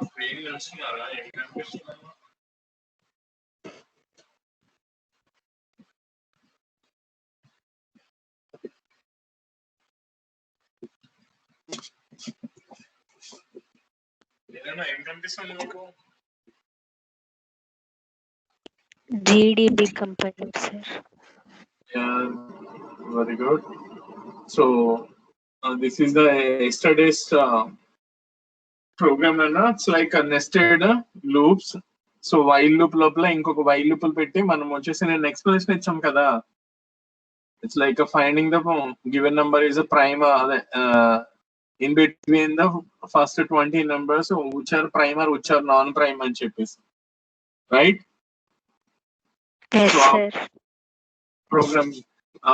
Screen నడుస్తున్నారా? ఏం కనిపిస్తుందమ్మా? ఏదైనా ఏం కనిపిస్తుంది మీకు? GDB compiler, sir. Yeah, very good. So this is the yesterday's program అన్న. It's like a nested loops. So while loop లోపల ఇంకొక వైల్ లూపులు పెట్టి మనం వచ్చేసి నేను ఎక్స్ప్లెనేషన్ ఇచ్చాం కదా. It's like finding the given number is a prime అదే in between the first 20 numbers which are prime or which are non-prime అని చెప్పేసి, right? Yes, So sir.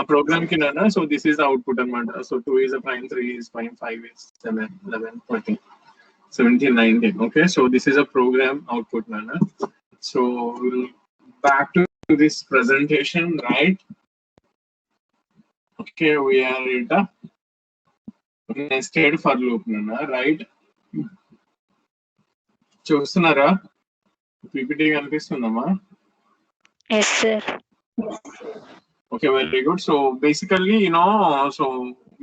program కి నాన్న, so this is the output అన్నమాట. So 2 is a prime, 3 is prime, 5 is 7, 11, 14, 17, 19. Okay, so this is a program output nana. So we'll back to this presentation, right? Okay, we are in the nested for loop nana, right? చూస్తున్నారా? PPT కనిపిస్తుందమ్మా? Yes, sir. Okay, very good. So basically, so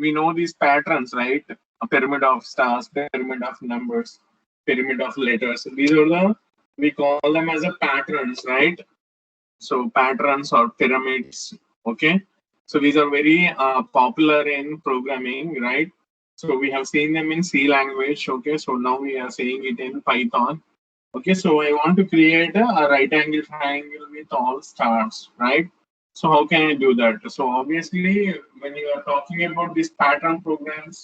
we know these patterns, right? A pyramid of stars, pyramid of numbers, pyramid of letters. These are we call them as a patterns, right? So patterns or pyramids. Okay, so these are very popular in programming, right? So we have seen them in C language. Okay, so now we are seeing it in Python. Okay, so I want to create a right angle triangle with all stars, right? So how can I do that? So obviously, when you are talking about these pattern programs,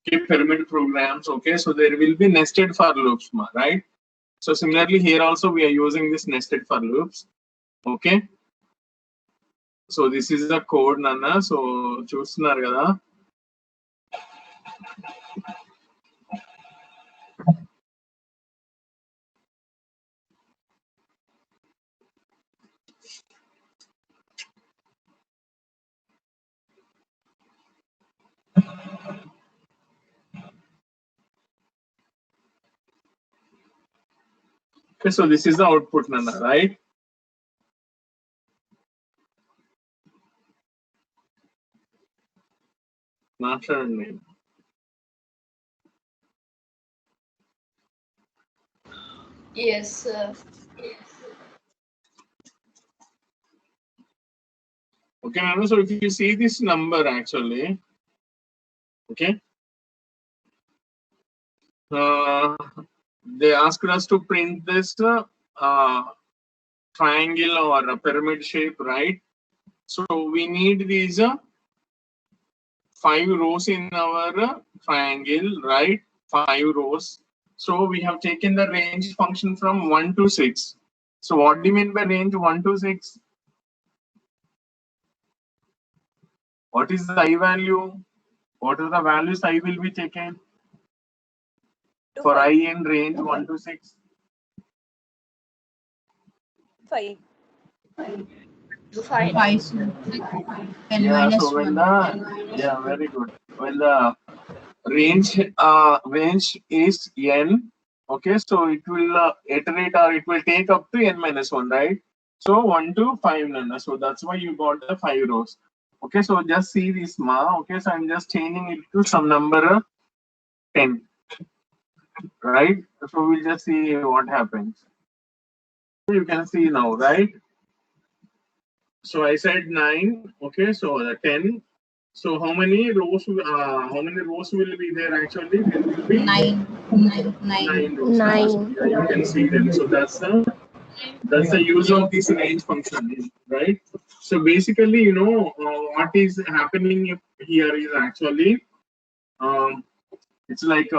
okay, pyramid programs, okay, so there will be nested for loops, right? So similarly here also we are using this nested for loops. Okay, so this is the code nana. So చూస్తున్నారు కదా. Okay, so this is the output nana, right? మాట్లాడండి. Yes, sir. Okay, Nana, so if you see this number actually, okay, they asked us to print this triangle or a pyramid shape, right? So we need these 5 rows in our triangle, right? 5 rows. So we have taken the range function from 1 to 6. So what do you mean by range 1 to 6? What is the I value? What are the values I will be taken for I in range 1 to 6? 5. 5, sir. N Yeah, minus so when 1. yeah, very good. When the range is n, okay, so it will iterate or it will take up to n minus 1, right? So 1 to 5 nana. So that's why you got the 5 rows. Okay, so just see this ma. Okay, so I'm just changing it to some number 10, right? So we'll just see what happens. You can see now, right? So I said 9. Okay, so the 10. So how many rows will be there actually? There will be 9. 9 rows. 9. So yeah, you can see them. So that's the use of this range function, right? So basically, what is happening here is actually it's like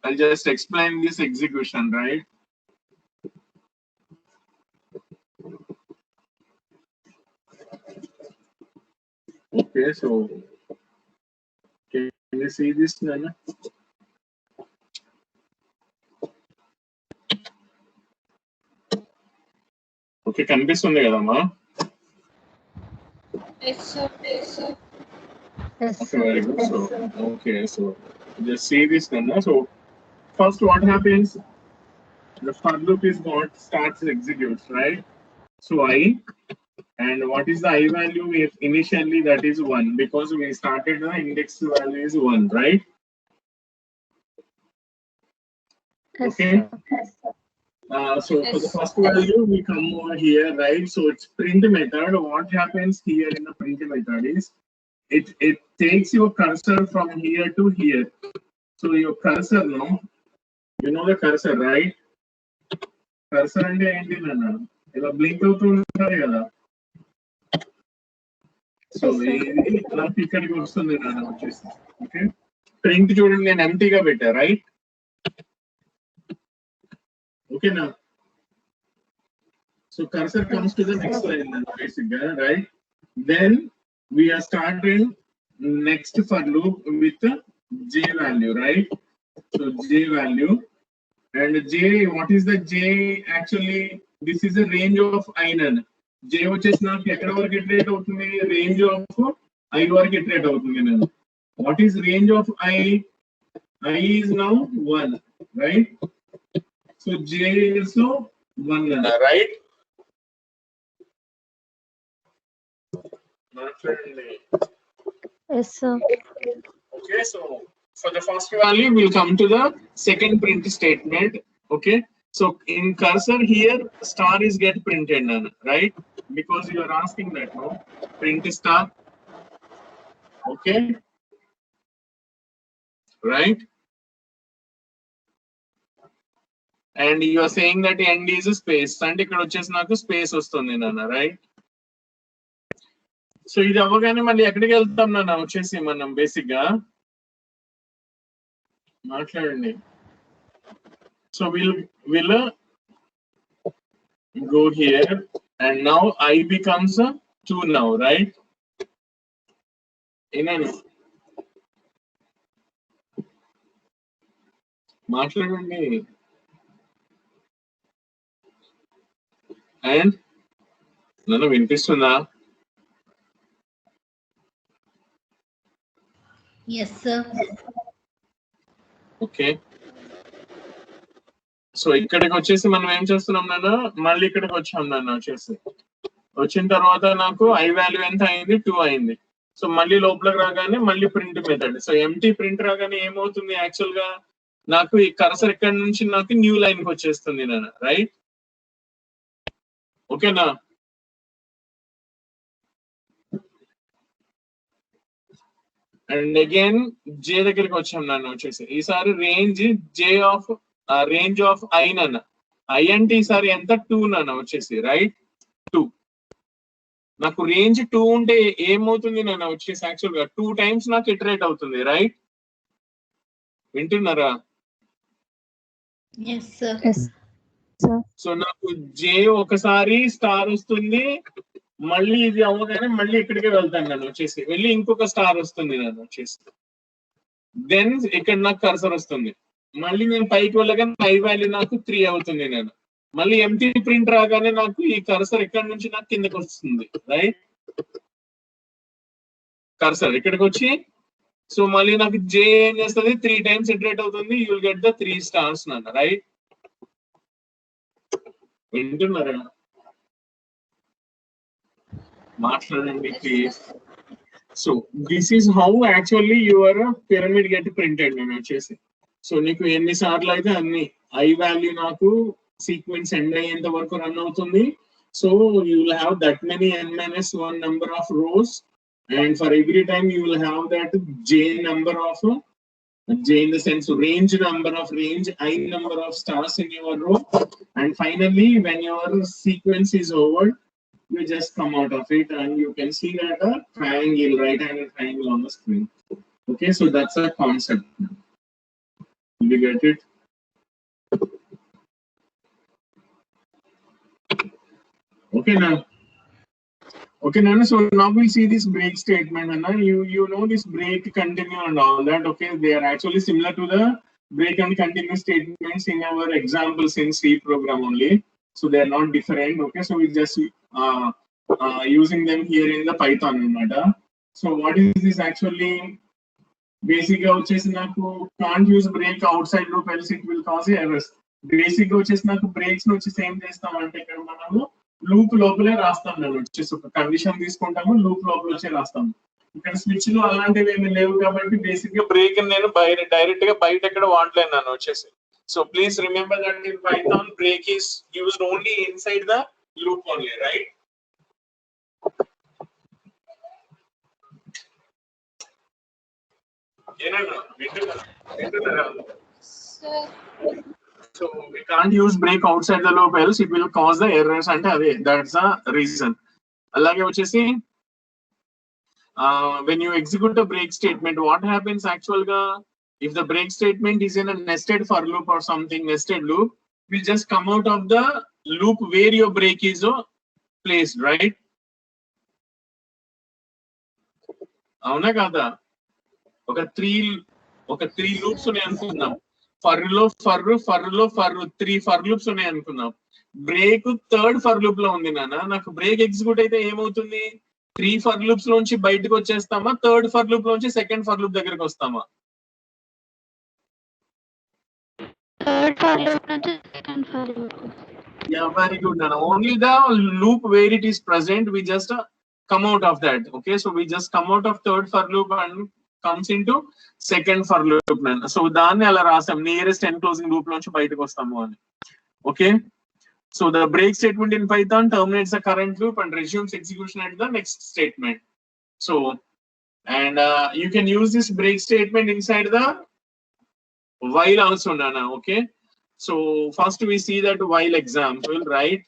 I'll just explain this execution, right? Okay, so can you see this, Nana? Okay, కనిపిస్తుంది కదమ్మా? Yes, sir. Yes, sir. Yes, Okay, sir. very good. So okay, so just see this, Nana. So first, what happens? the for loop is what starts executes, right? So I, and what is the I value? If initially that is 1 because we started the index value is 1, right? Yes, Okay. sir. So for the first value, we come over here, right? So it's print method. What happens here in the print method is it takes your cursor from here to here. So your cursor, no, you know the cursor, right? Cursor అంటే ఏంటి నాన్న ఇలా blink అవుతూ ఉంటుంది కదా. So ఇది నాకు ఇక్కడికి వస్తుంది నాన్న వచ్చేసి. ఓకే, ప్రింట్ చూడండి నేను ఎంటీగా పెట్టా, రైట్? ఓకేనా? So cursor comes to the next line then basically, right? Then we are starting next for loop with the j value, right? So j value, and j, what is the j? Actually this is a range of I none. J వచ్చేసి నాకు ఎక్కడ వరకు iterate అవుతుంది? Range of I వరకు iterate అవుతుంది నేను. What is range of I? I is now 1, right? So j is also 1, right? Yes, sir. Okay, so for the first value, we'll come to the second print statement. Okay, so in cursor here, star is get printed, right? Because you are asking that, no? Print star. Okay, right? And you are saying that end is a space. And ఇక్కడ వచ్చేసి నాకు space వస్తుంది నాన్న, right? So ఇది అవ్వగానే మళ్ళీ ఎక్కడికి వెళ్తాం నాన్న వచ్చేసి మనం బేసిక్ గా మాట్లాడండి. So we'll go here, and now I becomes a 2 now, right? Inani మాట్లాడండి. అండ్ నన్ను వినిపిస్తుందా? Yes, sir. ఓకే, సో ఇక్కడికి వచ్చేసి మనం ఏం చేస్తున్నాం నాన్న, మళ్ళీ ఇక్కడికి వచ్చాం నాన్న. వచ్చేసి వచ్చిన తర్వాత నాకు ఐ వాల్యూ ఎంత అయింది? 2 అయింది. సో మళ్ళీ లోపలికి రాగానే మళ్ళీ print method. So empty print రాగానే ఏమవుతుంది? యాక్చువల్ గా నాకు ఈ కర్సర్ ఇక్కడ నుంచి నాకు న్యూ లైన్ కి వచ్చేస్తుంది నాన్న, రైట్? ఓకేనా? అండ్ అగైన్ జే దగ్గరికి వచ్చాం నాన్న. వచ్చేసి ఈసారి రేంజ్ ఆఫ్ ఐ నాన్న. ఐ అంటే ఈసారి ఎంత? 2 నాన్న వచ్చేసి, రైట్? 2. నాకు రేంజ్ 2 ఉంటే ఏమవుతుంది నాన్న వచ్చేసి యాక్చువల్ గా 2 టైమ్స్ నాకు ఇటరేట్ అవుతుంది, రైట్? వింటున్నారా? Yes, sir. Yes, sir. So నాకు జే ఒకసారి స్టార్ వస్తుంది, మళ్ళీ ఇది అవ్వగానే మళ్ళీ ఇక్కడికే వెళ్తాను నేను వచ్చేసి, వెళ్ళి ఇంకొక స్టార్ వస్తుంది నేను వచ్చేసి, దెన్ ఇక్కడ నాకు కర్సర్ వస్తుంది. మళ్ళీ నేను పైకి వెళ్ళగానే ఐ వాల్యూ నాకు 3 అవుతుంది నేను. మళ్ళీ ఎంటీ ప్రింట్ రాగానే నాకు ఈ కర్సర్ ఇక్కడ నుంచి నాకు కిందకి వస్తుంది, రైట్? కర్సర్ ఇక్కడికి వచ్చి, సో మళ్ళీ నాకు జే ఏం చేస్తుంది? 3 టైమ్స్ ఇటరేట్ అవుతుంది. You will get the 3 stars నాన్న, రైట్? వింటున్నారా? మాట్లాడండి please. So this is how actually your pyramid get printed నేను వచ్చేసి. సో నీకు ఎన్నిసార్లు అయితే అన్ని ఐ వాల్యూ నాకు సీక్వెన్స్ ఎండ్ అయ్యేంత వరకు రన్ అవుతుంది. So you will have that many n-1 number of rose, and for every time you will have that j number of j in the sense range number of range I number of stars in your row, and finally when your sequence is over, you just come out of it and you can see that a triangle, right-handed triangle on the screen. Okay, so that's a concept. Did you get it? Okay now. Okay, Nana, so now we'll see this break statement. Nana, you know this break, continue and all that. Okay, they are actually similar to the break and continue statements in our examples in C program only. So they are not different. Okay, so we just using them here in the Python matter. So what is this actually? Basically, can't use break outside loop else it will cause errors. Basic వచ్చేసి నాకు breaks వచ్చేసి ఏం చేస్తామంటే ఇక్కడ మనము loop లోపలే రాస్తాం. నేను వచ్చేసి ఒక కండిషన్ తీసుకుంటాము, లూప్ లోపల వచ్చి రాస్తాము. ఇక్కడ స్విచ్ లో అలాంటివి ఏమి లేవు కాబట్టి బేసిక్ గా బ్రేక్ నేను డైరెక్ట్ గా బయట ఎక్కడ వాడలేను నన్ను వచ్చేసి. So please remember that in Python break is used only inside the loop only, right? ఏనన్నా వింటున్నారా? So we can't use break outside the loop, else it will cause the errors and that's the reason. Alage vachesi when you execute a break statement, what happens actually if the break statement is in a nested for loop or something, nested loop will just come out of the loop where your break is placed, right? avuna kada oka three loops ఉన్నాయి అనుకుందాం. For లో three for loops ఉన్నాయి అనుకున్నాం. Break third for loop లో ఉంది నాన్న. నాకు break execute అయితే ఏమవుతుంది? 3 ఫర్ లూప్స్ లోంచి బయటకు వచ్చేస్తామా, థర్డ్ ఫర్ లూప్ లోంచి సెకండ్ ఫర్ లూప్ దగ్గరికి వస్తామా? థర్డ్ ఫర్ లూప్ నుంచి second for loop. Yeah, very good nana. Only the loop where it is present we just come out of that. Okay, so we just come out of third for loop and comes into second for loop nana. So danni ala rasam nearest enclosing loop lonchi bayitiki vastamu ani. Okay, so the break statement in Python terminates the current loop and resumes execution at the next statement. So and you can use this break statement inside the while also nana. Okay, so first we see that while example, right?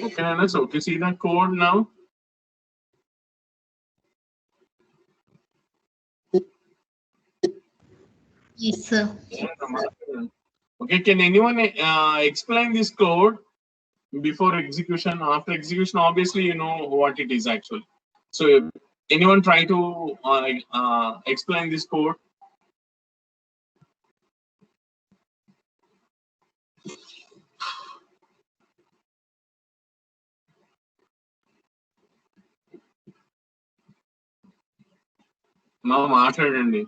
Okay, Nana, so you see the code now? Yes, sir. Okay, can anyone explain this code before execution? After execution, obviously you know what it is actually. So anyone try to explain this code? మా మాట్లాడండి.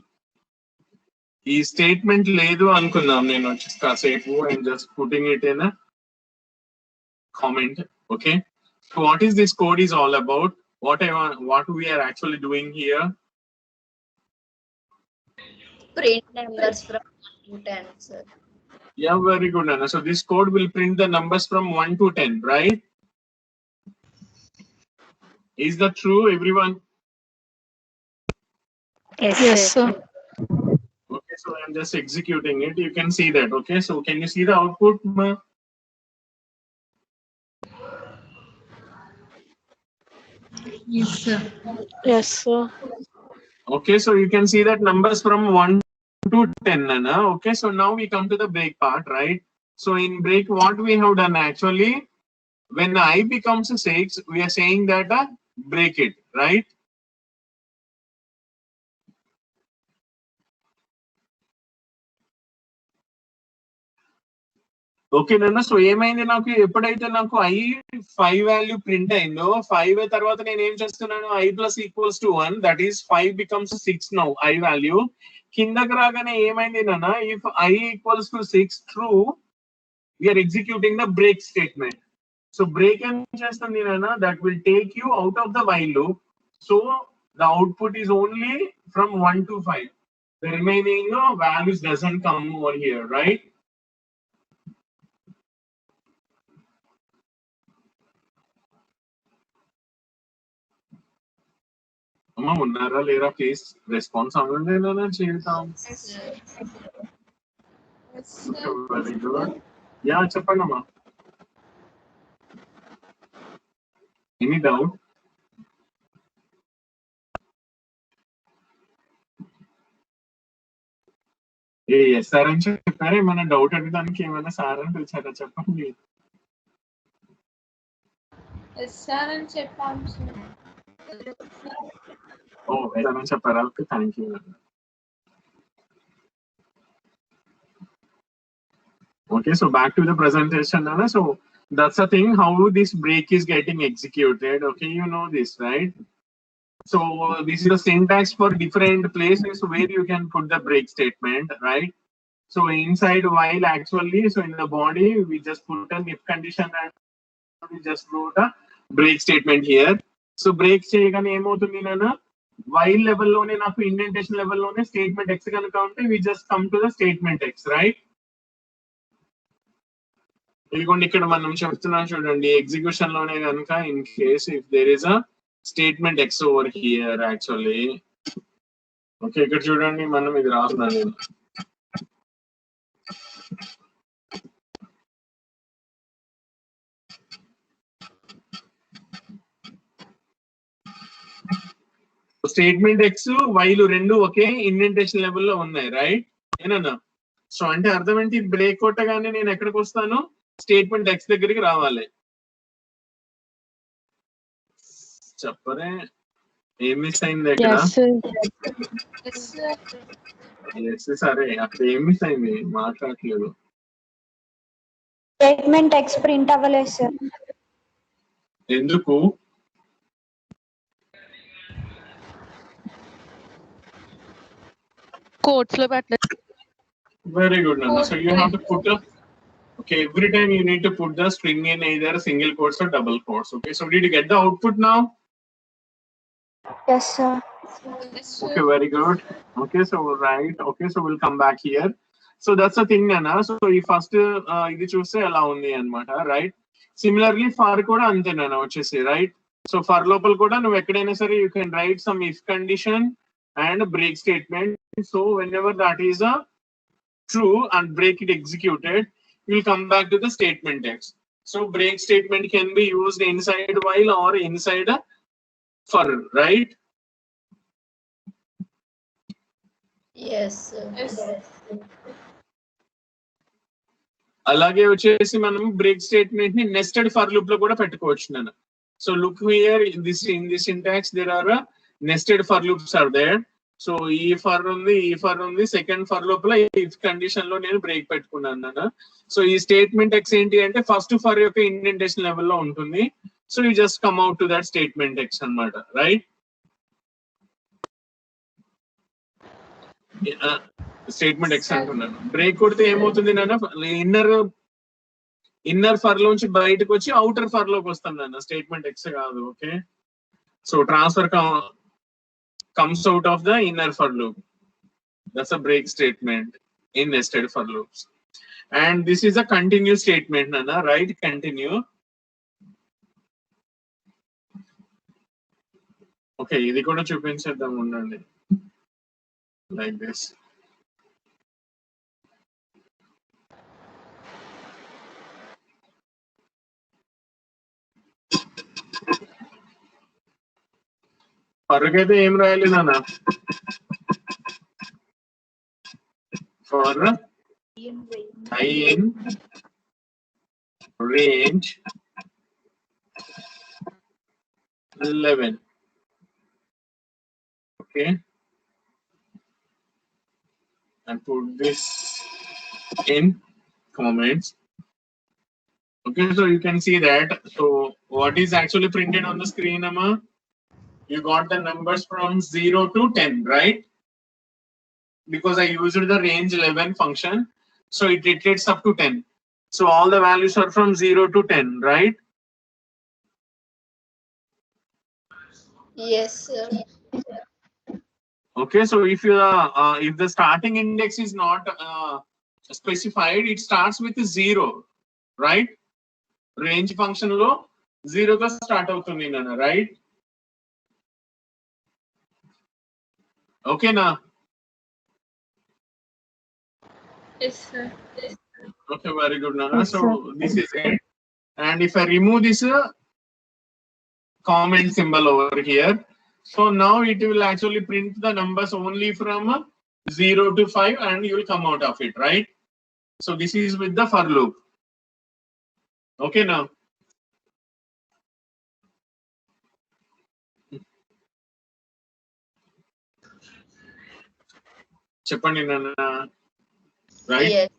ఈ statement లేదు అనుకుందాం. నేను వచ్చేసి కాసేపు and just putting it in comment. Okay, so what is this code is all about? What we are actually doing here? Print numbers from 1 to 10, sir. Yeah, very good, Anna. So this code will print the numbers from 1 to 10, right? Is that true, everyone? Yes, sir. Okay, so I'm just executing it. You can see that. Okay, so can you see the output, ma? Yes, sir. Yes, sir. Okay, so you can see that numbers from 1 to 10, Anna. Okay, so now we come to the break part, right? So in break, what we have done actually, when I becomes 6, we are saying that break it, right? Okay నాన్న. So ఏమైంది, నాకు ఎప్పుడైతే నాకు i 5 value print అయిందో 5 తర్వాత నేను ఏం చేస్తున్నాను, i plus equals to 1, that is 5 becomes 6 now i value. కిందకి రాగానే ఏమైంది నాన్న, if i equals to 6 true, we are executing the break statement. So break ఏం చేస్తుంది నాన్న, that will take you out of the while loop. So the output is only from 1 to 5. The remaining values doesn't come over here, right? అమ్మా ఉన్నారా లేరా, please response అవ్వండి. నేను చేద్దాం. Very good. Yeah చెప్పండి అమ్మా. Any doubt? ఎస్ సార్ అని చెప్పారు. ఏమైనా డౌట్ అడగడానికి ఏమైనా సార్ అని పిలిచారా చెప్పండి. సార్ అని చెప్పాను సార్. ఓ సార్ అని చెప్పారా? Okay, thank you. Okay, so back to the presentation, Nana. So that's the thing, how this break is getting executed. Okay, you know this, right? So this is the syntax for different places where you can put the break statement, right? So inside while actually, so in the body, we just put an if condition and we just wrote a break statement here. So break చేయగానే ఏమవుతుంది నాన్న, while level లోనే నాకు indentation level లోనే statement x కనుక ఉంటే we just come to the statement x, right? ఇదిగోండి ఇక్కడ మనం చెప్తున్నాం చూడండి, ఎగ్జిక్యూషన్ లోనే కనుక in case if there is a statement x over here actually. Okay, ఇక్కడ చూడండి మనం ఇది రాస్తున్నాను నేను. స్టేట్మెంట్ ఎక్స్ వైలు రెండు ఒకే ఇండెంటేషన్ లెవెల్లో ఉన్నాయి, రైట్? ఏనన్నా? సో అంటే అర్థం ఏంటి, బ్రేక్ కొట్టగానే నేను ఎక్కడికి వస్తాను, స్టేట్మెంట్ ఎక్స్ దగ్గరికి రావాలి. చెప్పరే ఏం మిస్ అయింది ఇక్కడ? సరే అక్కడ ఏం మిస్ అయింది, మాట్లాడట్లేదు. స్టేట్మెంట్ ఎక్స్ ప్రింట్ అవ్వలేదు సార్. ఎందుకు? కోడ్స్ లో పెట్టలేదు. Very good, Nana. So you have to put a, okay, every time you need to put the string in either single quotes or double quotes. Okay, so did you get the output now? Yes sir. Okay, very good. Okay, so right. Okay, so we'll come back here. So that's the thing, Nana. So you first ఇది చూస్తే ఎలా ఉంది అన్నమాట, right? Similarly for కూడా అంతే నాన్న వచ్చేసి, right? So for లోపల కూడా నువ్వు ఎక్కడైనా సరే you can write some if condition and break statement. So when ever that is a true and break it executed, we'll come back to the statement x. So break statement can be used inside while or inside a for, right? Yes, sir. అలాగే వచ్చేసి మనం break statement ని nested for loop లో కూడా పెట్టుకోవచ్చు నేను. So look here in this syntax there are nested for loops are there. So ఈ for ఉంది సెకండ్ ఫర్ లోపల ఇఫ్ కండిషన్ లో నేను బ్రేక్ పెట్టుకున్నాను. సో ఈ స్టేట్మెంట్ ఎక్స్ ఏంటి అంటే ఫస్ట్ ఫర్ యొక్క ఇండెంటేషన్ లెవెల్లో ఉంటుంది. So you just come out to that statement X అన్నమాట, రైట్? స్టేట్మెంట్ ఎక్స్ అంటున్నాను. బ్రేక్ కొడితే ఏమవుతుంది నాన్న, ఇన్నర్ ఫర్ లోంచి బయటకు వచ్చి అవుటర్ ఫర్ లోకి వస్తాను నాన్న, స్టేట్మెంట్ ఎక్స్ కాదు. Okay, so transfer comes out of the inner for loop. That's a break statement in nested for loops. And this is a continue statement, Nana, right? Continue. Okay, ఇది కూడా చూపించేద్దాం ఉండండి, like this. ఫర్కైతే ఏం రాయాలి నాన్న, for I in range 11. Okay, and put this in comments. Okay, so you can see that. So what is actually printed on the screen, Amma? You got the numbers from 0 to 10, right? Because I used the range 11 function, so it iterates up to 10. So all the values are from 0 to 10, right? Yes, sir. Okay, so if you if the starting index is not specified, it starts with 0, right? Range function lo 0 ga start avutundi nana, right? Okay na? Yes sir. Okay, very good, Nana. So this is it. And if I remove this comment symbol over here, so now it will actually print the numbers only from 0 to 5 and you will come out of it, right? So this is with the for loop. Okay now. చెప్పండి నాన్న, right? Yes.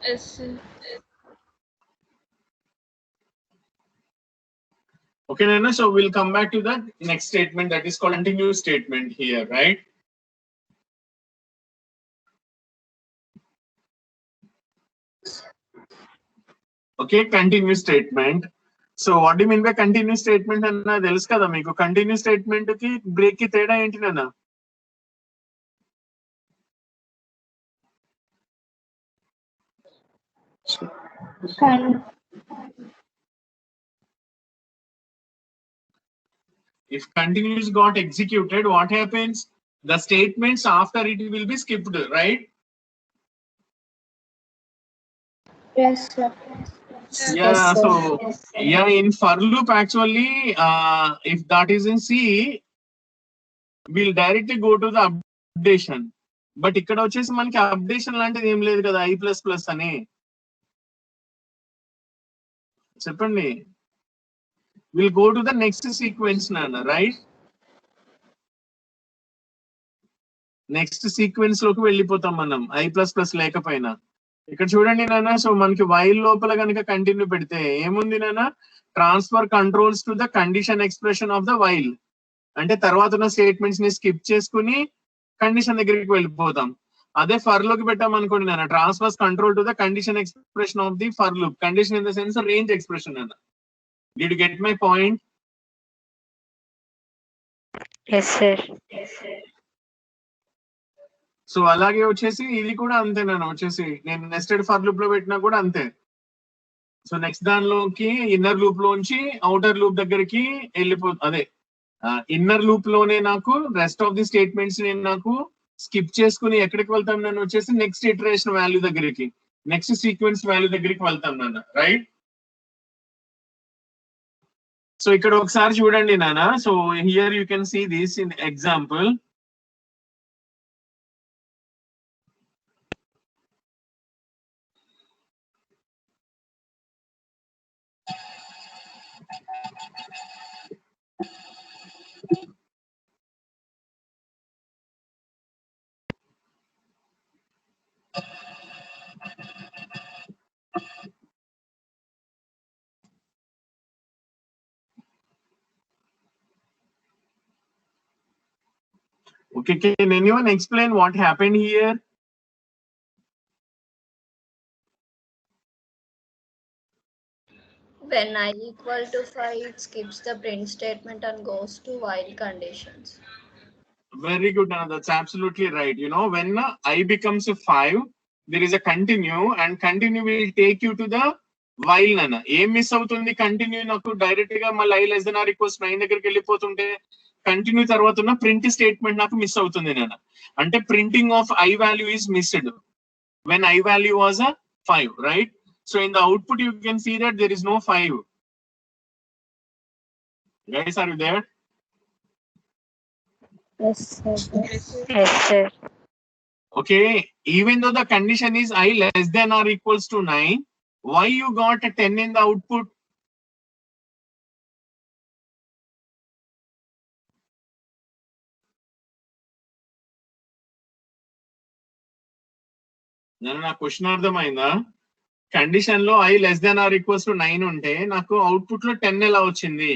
Yes, sir. Okay Nana, so we'll come back to the next statement, that is called continuous statement here, right? Okay, continuous statement. So what do you mean by continuous statement అన్న తెలుసు కదా మీకు. Continuous statement కి break కి తేడా ఏంటి నాన్న? If continuous got executed, what happens? The statements after it will be skipped, right? Yes, sir. Yeah, Yes, sir. so yeah, in for loop actually, if that is in C, we'll directly go to the updation. But ఇక్కడ వచ్చేసి మనకి updation లాంటిది ఏం లేదు కదా, I++ అని చెప్పండి. We'll go to the next sequence నాన్న, right? నెక్స్ట్ సీక్వెన్స్ లోకి వెళ్ళిపోతాం మనం I++ లేకపోయినా. ఇక్కడ చూడండి నాన్న, సో మనకి వైల్ లోపల కనుక కంటిన్యూ పెడితే ఏముంది నాన్న? Transfer controls to the condition expression of the while. అంటే తర్వాత ఉన్న స్టేట్మెంట్స్ ని స్కిప్ చేసుకుని కండిషన్ దగ్గరికి వెళ్ళిపోతాం. అదే ఫర్ లోకి పెట్టాం అనుకోండి నాన్న, transfers control to the condition expression of the for loop. Condition in the sense range expression అన్న. Did you get my point? Yes, sir. So అలాగే వచ్చేసి ఇది కూడా అంతే నాన్న, వచ్చేసి నేను నెస్టెడ్ ఫర్ లూప్ లో పెట్టినా కూడా అంతే. సో నెక్స్ట్ దానిలోకి ఇన్నర్ లూప్ లోంచి అవుటర్ లూప్ దగ్గరికి అదే ఇన్నర్ లూప్ లోనే నాకు రెస్ట్ ఆఫ్ ది స్టేట్మెంట్స్ నేను నాకు స్కిప్ చేసుకుని ఎక్కడికి వెళ్తాం నేను వచ్చేసి నెక్స్ట్ ఇటరేషన్ వాల్యూ దగ్గరికి, నెక్స్ట్ సీక్వెన్స్ వాల్యూ దగ్గరికి వెళ్తాం నాన్న, రైట్? సో ఇక్కడ ఒకసారి చూడండి నాన్న. So here you can see this in example. Okay, can anyone explain what happened here? When I equal to 5, it skips the print statement and goes to while conditions. Very good, Nana. That's absolutely right. You know, when I becomes a 5, there is a continue, and continue will take you to the while Nana. Em miss avutundi continue naku direct ga mall I less than or equals 9 దగ్గరికి వెళ్ళిపోతుంటే continue తర్వాత ఉన్న print statement నాకు miss అవుతుంది నాన్న. అంటే printing of I value is missed when I value was a 5, right? So in the output you can see that there is no 5. Guys, are you there? Yes, sir. Yes, sir. Okay, even though the condition is I less than or equals to 9, why you got a 10 in the output? నా question అర్థమైందా? Condition లో I less than or equals to 9 ఉంటే నాకు output లో 10 ఎలా వచ్చింది?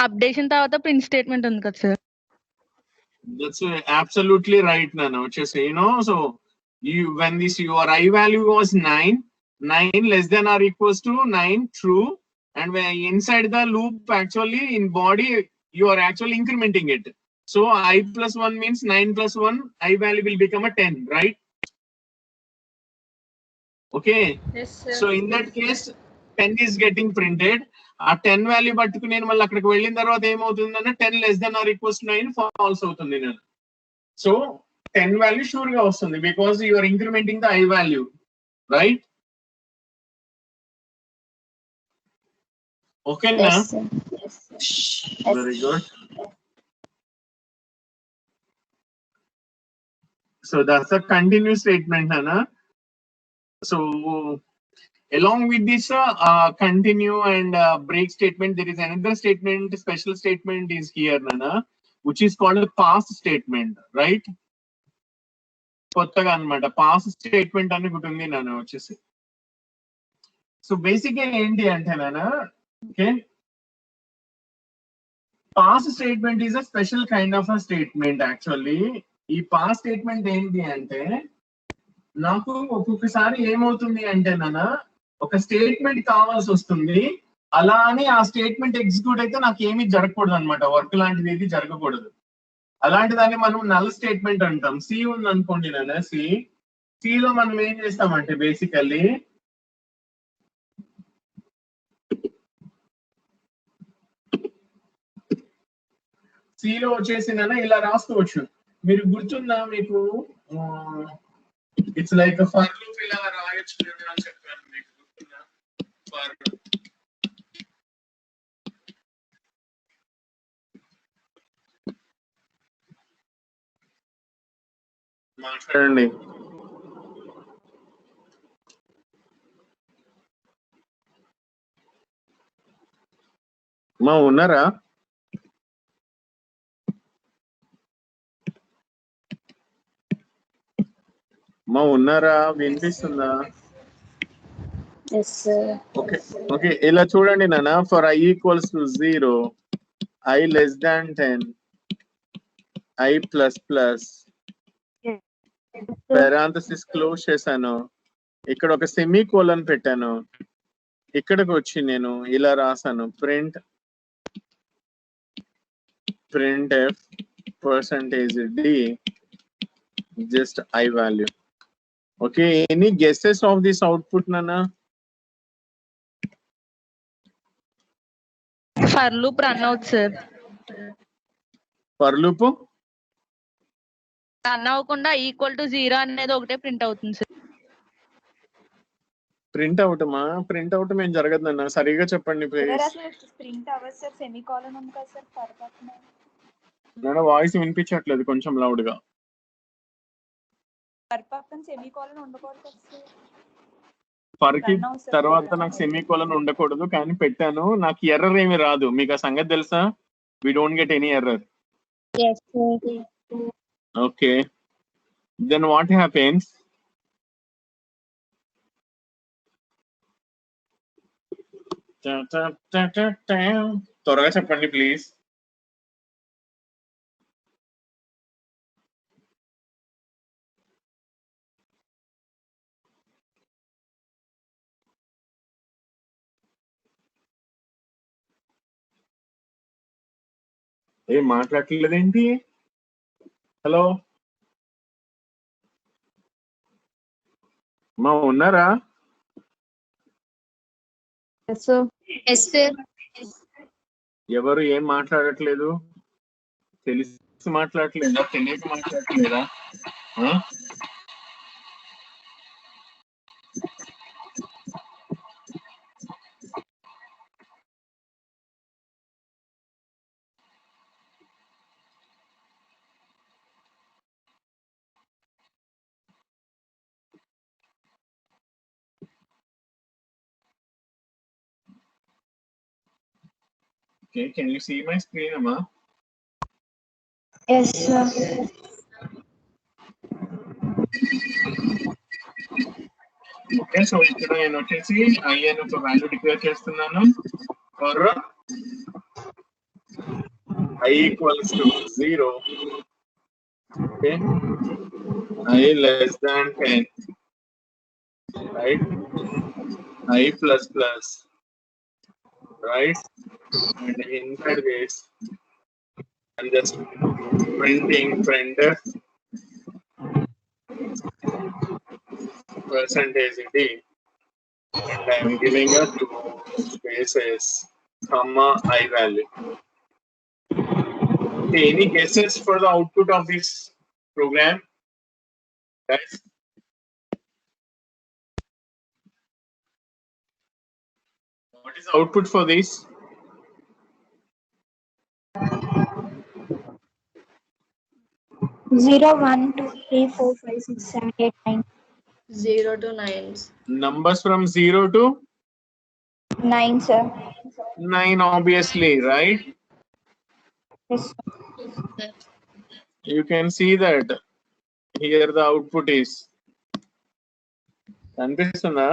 Updation తర్వాత print statement ఉంది కదా sir. That's absolutely right, Nana. What you say, you know, so you when this your I value was 9, 9 less than or equals to 9, true, and when inside the loop actually in body you are actually incrementing it. So I plus 1 means 9 plus 1, I value will become a 10, right? Okay. Yes, sir. So in that case 10 is getting printed. ఆ 10 value పట్టుకుని నేను మళ్ళీ అక్కడికి వెళ్ళిన తర్వాత ఏమవుతుందన్న 10 less than or equals to 9 false అవుతుంది నేను. సో 10 వాల్యూ షూర్ గా వస్తుంది because you are incrementing the I value, right? ఓకేనా? Yes, sir. Very good. So that's a continuous statement, Hannah. So along with this continue and break statement, there is another statement, special statement is here, Nana, which is called a past statement, right? కొత్తగా అన్నమాట past statement అని ఒకటి ఉంది నాన్న వచ్చేసి. So బేసిక్గా ఏంటి అంటే నాన్న, okay, past statement is a special kind of a statement. Actually ఈ పాస్ట్ స్టేట్మెంట్ ఏంటి అంటే, నాకు ఒక్కొక్కసారి ఏమవుతుంది అంటే నాన్న, ఒక స్టేట్మెంట్ కావాల్సి వస్తుంది, అలా అని ఆ స్టేట్మెంట్ ఎగ్జిక్యూట్ అయితే నాకు ఏమీ జరగకూడదు అనమాట, వర్క్ లాంటిది ఏది జరగకూడదు. అలాంటి దాన్ని మనం నల్ స్టేట్మెంట్ అంటాం. సి ఉంది అనుకోండి నాన్న, సిలో మనం ఏం చేస్తామంటే బేసికల్లీ సిలో వచ్చేసి నాన్న ఇలా రాసుకోవచ్చు. మీరు గుర్తుందా మీకు, ఇట్స్ లైక్ ఫర్ లూప్ ఇలా రాయొచ్చు అని చెప్పాను, మీకు గుర్తుందా? ఫర్ మాట్లాడండి. మా ఉన్నారా? మా ఉన్నారా? వినిపిస్తుందా? ఓకే ఓకే, ఇలా చూడండి నాన్న. For I equals to 0, I less than 10, I plus plus, parenthesis close చేశాను, ఇక్కడ ఒక సెమీ కోలన్ పెట్టాను, ఇక్కడికి వచ్చి నేను ఇలా రాసాను, print f %d just I value. Okay, any guesses of this output, Nana? For loop run అవుతుంది సార్. ఫర్ లూప్ రన్ అవ్వకుండా ఈక్వల్ టు 0 అనేది ఒకటే ప్రింట్ అవుతుంది సార్. ప్రింట్ అవుటమా? ప్రింట్ అవుటం ఏం జరగదు నాన్న, సరిగా చెప్పండి ప్లీజ్. ప్రింట్ అవ్వదు సార్, సెమీకోలన్ ఉంది కదా సార్ ఫర్ పక్కన. నాన్న వాయిస్ వినిపించట్లేదు, కొంచెం లౌడ్ గా. ఫర్ పక్కన సెమీకోలన్ ఉండకూడదు సార్. ఫర్ కి తర్వాత నాకు సెమీకోలన్ ఉండకూడదు, కానీ పెట్టాను, నాకు ఎర్రర్ ఏమి రాదు. మీకు ఆ సంగతి తెలుసా? We don't get any error. Okay, then what happens? త్వరగా చెప్పండి ప్లీజ్. ఏం మాట్లాడలేదేంటి? హలో మా ఉన్నారా? ఎవరు ఏం మాట్లాడట్లేదు? తెలిసి మాట్లాడట్లేదా? తెలియక మాట్లాడట్లేదా? Okay, can you see my screen, Amma? Yes, sir. Okay, so ఇక్కడ నేను వచ్చేసి I అని ఒక వాల్యూ డిక్లేర్ చేస్తున్నాను. For I equals to 0, okay, I less than 10, right, I plus plus, right, and in that case I'm just printing printf %d, and I'm giving a 2 spaces comma I value. Okay, any guesses for the output of this program, guys? What is the output for this? 0, 1, 2, 3, 4, 5, 6, 7, 8, 9. 0 to 9. Numbers from 0 to 9, sir. 9, obviously, right? Yes, sir. You can see that here the output is. కనిపిస్తుందా?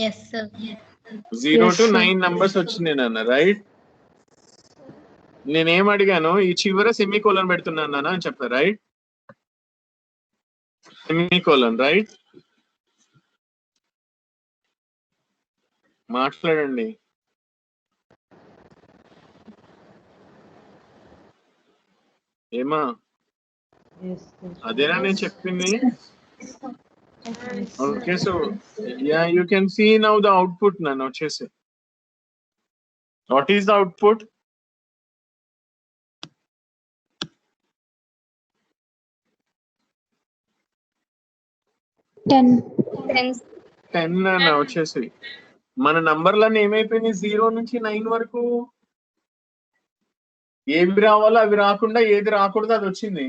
Yes, sir. 0 Yes, to sir. 9 numbers వచ్చినాయి నాన్న, right? నేనేం అడిగాను, ఈ చివర semicolon పెడుతున్నాను నాన్న అని చెప్పా, రైట్? Semicolon, right? మాట్లాడండి. ఏమా అదేనా నేను చెప్పింది? Okay, so yeah you can see now the output నన్ను వచ్చేసి. What is the output? Ten. 10 అన్న వచ్చేసి. మన నంబర్లన్నీ ఏమైపోయినాయి 0 నుంచి 9 వరకు? ఏవి రావాలో అవి రాకుండా, ఏది రాకూడదు అది వచ్చింది.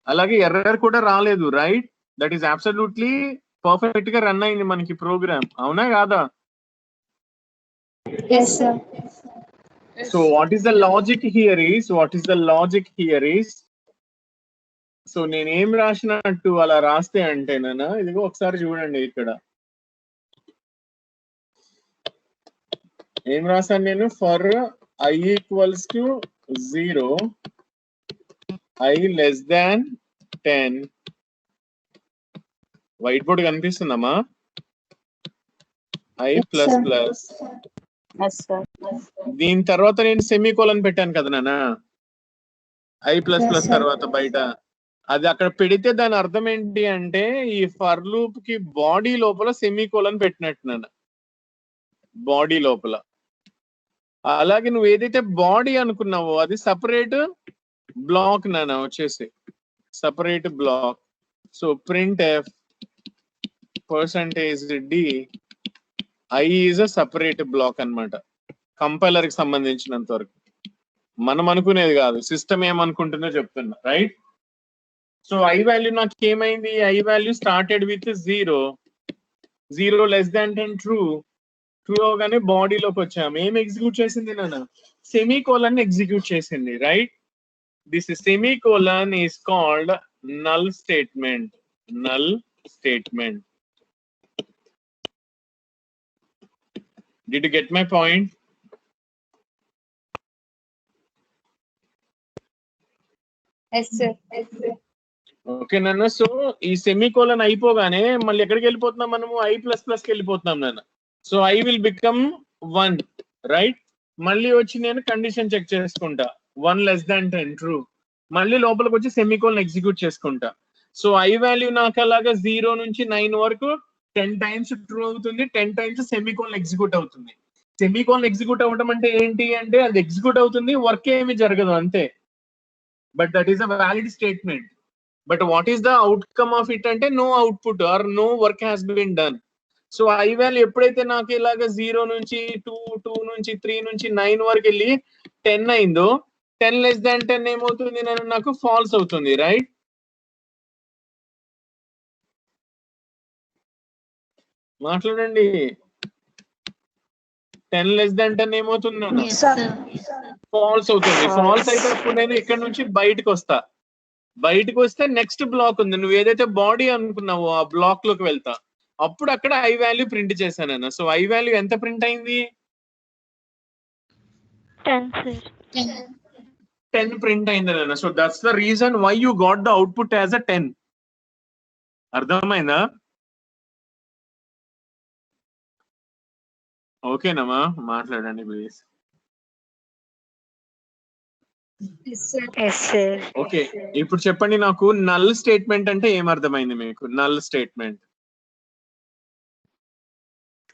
అలాగే ఎర్రర్ కూడా రాలేదు, right? That is absolutely perfect గా రన్ అయింది మనకి ప్రోగ్రామ్, అవునా కాదా? Yes, sir. So what is the logic here is, so నేనేం రాసినట్టు అలా రాస్తే అంటే నాన్న, ఇదిగో ఒకసారి చూడండి ఇక్కడ ఏం రాశాను నేను. For I equals to 0, I less than 10. White board కనిపిస్తుందమ్మా? I plus sir. Plus. Yes, sir. దీని తర్వాత నేను సెమీకోలన్ పెట్టాను కదా నాన్న, I plus Yes, plus sir. తర్వాత బయట. అది అక్కడ పెడితే దాని అర్థం ఏంటి అంటే, ఈ ఫర్ లూప్ కి బాడీ లోపల సెమీకోలన్ పెట్టినట్టు నాన్న, బాడీ లోపల. అలాగే నువ్వు ఏదైతే బాడీ అనుకున్నావో అది సపరేట్ బ్లాక్ నాన్న వచ్చేసి, separate block. So print f %d I is a separate block అన్నమాట, కంపైలర్ కి సంబంధించినంత వరకు. మనం అనుకునేది కాదు, సిస్టమ్ ఏమనుకుంటుందో చెప్తున్నా, రైట్? సో I వాల్యూ నాకు ఏమైంది, I value started with 0 less than 10 true అవగానే బాడీలోకి వచ్చాము. ఏం ఎగ్జిక్యూట్ చేసింది నాన్న? సెమీకోలన్ ఎగ్జిక్యూట్ చేసింది, right? This semicolon is called null statement. Did you get my point? Yes, sir. Okay నాన్న. సో ఈ సెమీకోలన్ అయిపోగానే మళ్ళీ ఎక్కడికి వెళ్ళిపోతున్నాం మనము? I ప్లస్ ప్లస్ కి వెళ్ళిపోతున్నాం నాన్న. So I will become 1, right? మళ్ళీ వచ్చి నేను కండిషన్ చెక్ చేసుకుంటా, 1 లెస్ దాన్ 10 ట్రూ. మళ్ళీ లోపలికి వచ్చి సెమీకోలన్ ఎగ్జిక్యూట్ చేసుకుంటా. సో I వాల్యూ నాకు అలాగా 0 నుంచి 9 వరకు 10 టైమ్స్ ట్రూ అవుతుంది, 10 టైమ్స్ సెమీకోలన్ ఎగ్జిక్యూట్ అవుతుంది. సెమీకోలన్ ఎగ్జిక్యూట్ అవ్వడం అంటే ఏంటి అంటే, అది ఎగ్జిక్యూట్ అవుతుంది, వర్క్ ఏమి జరగదు అంతే. But that is a valid statement. But what is the outcome of it అంటే, no output or no work has been done. So I value ఎప్పుడైతే నాకు ఇలాగ 0 నుంచి 2 నుంచి 3 నుంచి 9 వరకు వెళ్ళి 10 అయిందో, 10 లెస్ దాన్ 10 ఏమవుతుంది నన్ను, నాకు ఫాల్స్ అవుతుంది, రైట్? మాట్లాడండి. 10 లెస్ దాన్ 10 ఏమవుతుంది నాన్న? Yes, sir. ఫాల్స్ అవుతుంది. ఫాల్స్ అయితే అప్పుడు నేను ఇక్కడ నుంచి బయటకు వస్తా. బయటకు వస్తే నెక్స్ట్ బ్లాక్ ఉంది, నువ్వు ఏదైతే బాడీ అనుకున్నావో ఆ బ్లాక్ లోకి వెళ్తా. అప్పుడు అక్కడ I వాల్యూ ప్రింట్ చేశానన్న. సో I వాల్యూ ఎంత ప్రింట్ అయింది? 10, sir. 10 ప్రింట్ అయింది అన్న. So that's the reason why you got the output as a 10. అర్థమైందా? ఓకేనమ్మా, మాట్లాడండి please. Yes, sir. Yes, sir. Okay, ఇప్పుడు చెప్పండి నాకు, నల్ స్టేట్మెంట్ అంటే ఏమర్థమైంది మీకు? Null statement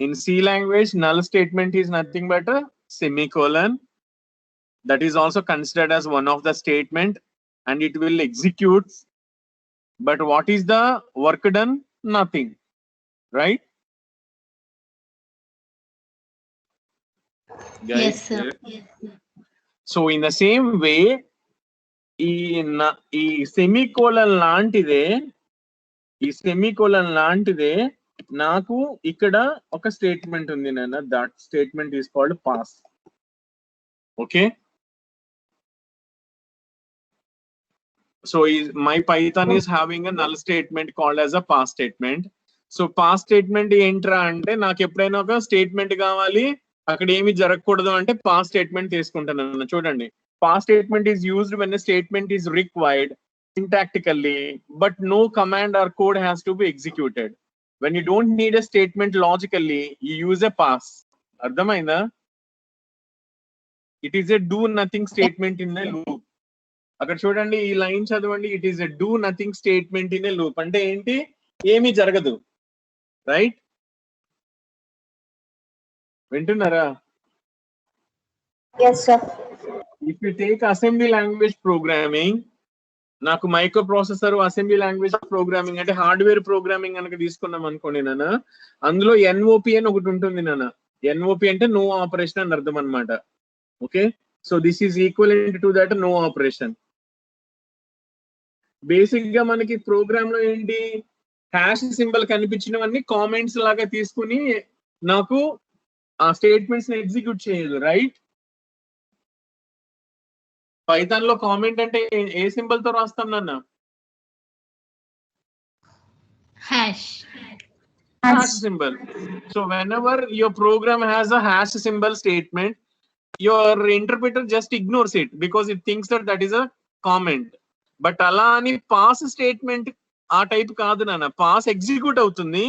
in C language, null statement is nothing but semicolon that is also considered as one of the statement, and it will execute. But what is the work done? Nothing, right? Yes, sir. So in the same way ఈ semicolon లాంటిదే నాకు ఇక్కడ ఒక statement ఉంది నాన్న. That statement is called pass. Okay, so my Python is having a null statement called as a pass statement. So pass statement ఏంట్రా అంటే నాకు ఎప్పుడైనా ఒక స్టేట్మెంట్ కావాలి, అక్కడ ఏమి జరగకూడదు అంటే పాస్ స్టేట్మెంట్ తీసుకుంటాను. చూడండి, pass statement is used when a statement is required syntactically but no command or code has to be executed. When you don't need a statement logically, you use a pass. అర్థమైందా? It is a do nothing statement in a loop. అక్కడ చూడండి, ఈ line చదవండి. It is a do nothing statement in a loop. అంటే ఏంటి? ఏమీ జరగదు. Right? వింటున్నారా? Yes, sir. If you take assembly language programming, నాకు microprocessor assembly language programming అంటే హార్డ్వేర్ ప్రోగ్రామింగ్ కనుక తీసుకున్నాం అనుకోండి నాన్న, అందులో ఎన్ఓపి అని ఒకటి ఉంటుంది నాన్న. ఎన్ఓపి అంటే నో ఆపరేషన్ అని అర్థం అనమాట. Okay, so this is equivalent to that no operation. Basic గా మనకి ప్రోగ్రామ్ లో ఏంటి, హ్యాష్ సింబల్ కనిపించినవన్నీ కామెంట్స్ లాగా తీసుకుని నాకు ఆ స్టేట్మెంట్స్ ని ఎగ్జిక్యూట్ చేయదు. రైట్? పైథాన్ లో కామెంట్ అంటే ఏ సింబల్ తో రాస్తాం నాన్న? hash. Hash symbol. So whenever your program has a hash symbol statement, your interpreter just ignores it because it thinks that that is a comment. But అలా అని pass statement ఆ type కాదు నాన్న. Pass execute అవుతుంది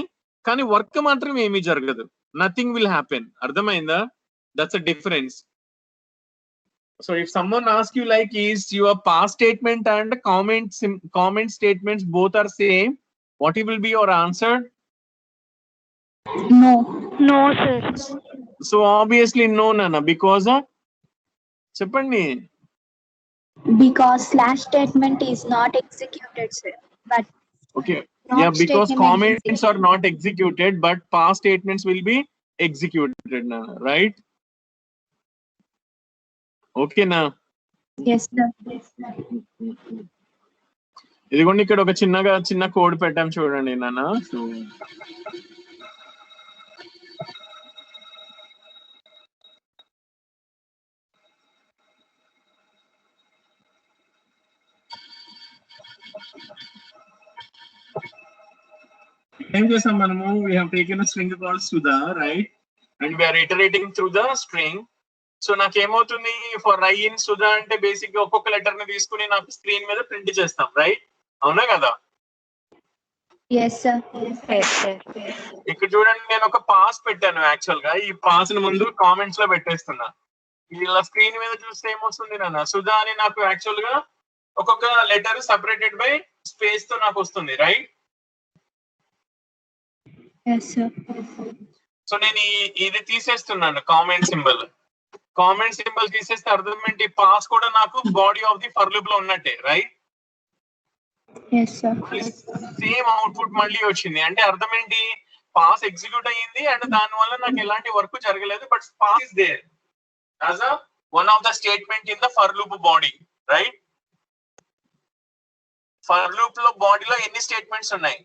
కానీ work మాత్రం ఏమీ జరగదు. Nothing will happen. అర్థమైందా? That's a difference. So if someone ask you like is your pass statement and comment statements both are same, what will be your answer? No. No, sir. So obviously no nana, because చెప్పండి. Because slash statement is not executed, sir. But Okay, not yeah, because statement comments are not executed but past statements will be executed nana, right? Okay na? Yes, sir. ఇదిగోండి, ఇక్కడ ఒక చిన్న code పెట్టాం చూడండి నాన్న. So ఏం చేసాం మనము? we have taken a string called Sudha, right? And we are iterating through the string. So నాకేమవుతుంది, ఫర్ ఐ ఇన్ సుధా అంటే బేసిక్ గా ఒక్కొక్క లెటర్ ని తీసుకుని నాకు స్క్రీన్ మీద ప్రింట్ చేస్తాం. రైట్? అవునా కదా? Yes, sir. Yes, sir. ఇక్కడ చూడండి, నేను ఒక పాస్ పెట్టాను. యాక్చువల్ గా ఈ పాస్ ని ముందు కామెంట్స్ లో పెట్టేస్తున్నా. ఇలా స్క్రీన్ మీద చూస్తే ఏమొస్తుంది నాన్న? సుధా అని నాకు యాక్చువల్ గా ఒక్కొక్క లెటర్ సెపరేటెడ్ బై స్పేస్ తో నాకు వస్తుంది. రైట్? Yes, sir. సో నేను ఇది తీసేస్తున్నాను, కామెంట్ సింబల్. కామెంట్ సింబల్ తీసేస్తే అర్థం ఏంటి? పాస్ కూడా నాకు body of the for loop లో ఉన్నట్టే. Right? Yes, sir. Same output మళ్ళీ వచ్చింది. అంటే అర్థం ఏంటి? పాస్ ఎగ్జిక్యూట్ అయ్యింది అండ్ దాని వల్ల నాకు ఎలాంటి వర్క్ జరగలేదు. But pass is there as a one of the statement in the for loop body. Right? For loop లో బాడీలో ఎన్ని స్టేట్మెంట్స్ ఉన్నాయి?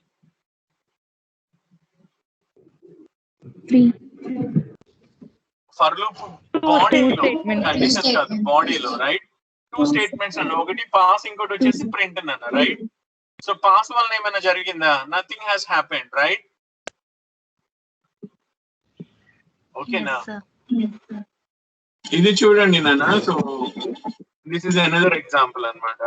3. ఫర్ లూప్ బాడీలో, statements. కండిషన్స్ కాదు, బాడీలో. రైట్? 2 స్టేట్మెంట్స్ అన్న, ఒకటి పాస్, ఇంకోటి వచ్చేసి ప్రింట్ అన్న. రైట్? సో పాస్ వల్ల ఏమైనా జరిగిందా? Nothing has happened. రైట్? ఓకేనా? ఇది చూడండి నాన్న. So this is another example అన్నమాట.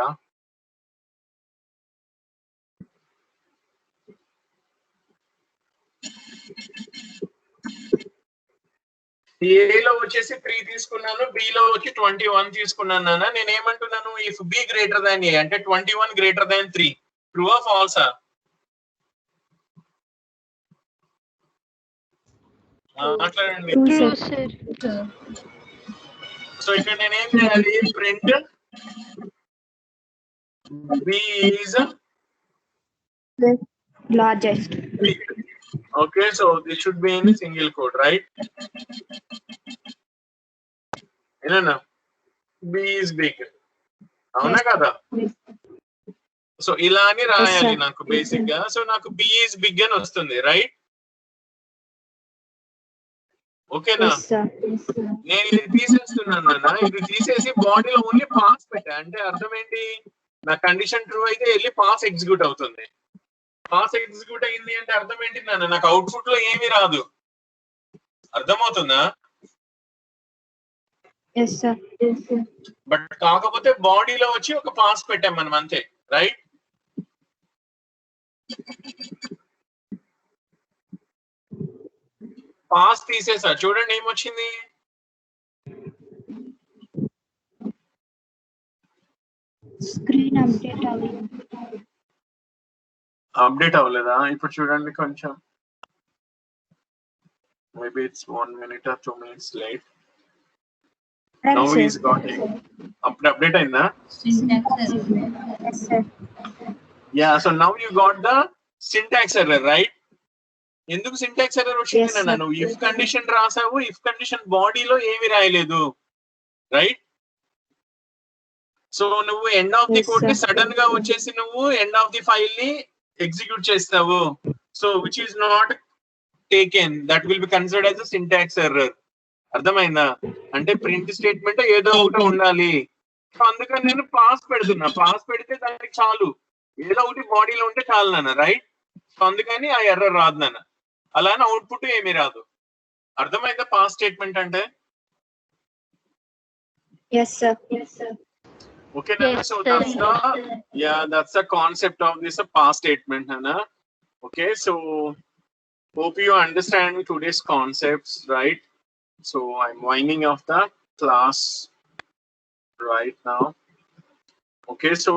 ఏలో వచ్చేసి 3 తీసుకున్నాను, బిలో వచ్చి 21 తీసుకున్నాను నాన్న. నేను ఏమంటున్నాను? ఇఫ్ బి గ్రేటర్ దాన్ ఏ అంటే 21 గ్రేటర్ దాన్ 3. ట్రూ ఆ ఫాల్సా? మాట్లాడండి. True, sir. సో ఇక్కడ నేనేం చేయాలి? Print b is Largest. big. Okay, so this should be in single quote, right? Enna? B is big. అవునా కదా? సో ఇలా అని రాయాలి నాకు బేసిక్ గా. సో నాకు B is big అని వస్తుంది, రైట్? ఓకేనా? నేను ఇది తీసేస్తున్నాను అన్న. ఇది తీసేసి బాడీలో ఓన్లీ పాస్ పెట్టా. అంటే అర్థం ఏంటి? నా కండిషన్ ట్రూ అయితే వెళ్ళి పాస్ ఎగ్జిక్యూట్ అవుతుంది. పాస్ ఎగ్జిక్యూట్ అయింది అంటే అర్థం ఏంటి నాన్న? నాకు అవుట్పుట్ లో ఏమీ రాదు. అర్థమవుతుందా? బట్ కాకపోతే బాడీలో వచ్చి ఒక పాస్ పెట్టాం మనం అంతే, రైట్? పాస్ తీసేసా, చూడండి ఏమొచ్చింది. స్క్రీన్ అప్డేట్ అవ్వలేదా? ఇప్పుడు చూడండి కొంచెం. Maybe it's 1 minute or 2 minutes late. Now he's got it. అప్పుడు అప్డేట్ అయిందా? Yeah, so now you got the syntax error, right? ఎందుకు సింటాక్స్ ఎర్రర్ వచ్చింది అన్న? నువ్వు ఇఫ్ కండిషన్ రాసావు, ఇఫ్ కండిషన్ బాడీలో ఏమి రాయలేదు, రైట్? సో నువ్వు ఎండ్ ఆఫ్ ది కోడ్ ని సడన్ గా వచ్చేసి నువ్వు ఎండ్ ఆఫ్ ది ఫైల్ ని ఎగ్జిక్యూట్ చేస్తావు. So which is not taken, that will be considered as a syntax error. అర్థమైందా? అంటే ప్రింట్ స్టేట్మెంట్ ఏదో ఒకటి ఉండాలి. సో అందుకని నేను పాస్ పెడుతున్నా. పాస్ పెడితే దానికి చాలు, ఏదో ఒకటి బాడీలో ఉంటే చాలు నాన్న, రైట్? సో అందుకని ఆ ఎర్రర్ రాదు నాన్న. అలానే అవుట్పుట్ ఏమీ రాదు. అర్థమైందా పాస్ స్టేట్మెంట్ అంటే? Okay, Nana. So that's the concept of this pass statement, Nana. Okay, so hope you understand today's concepts, right? So I'm winding off the class right now. Okay, so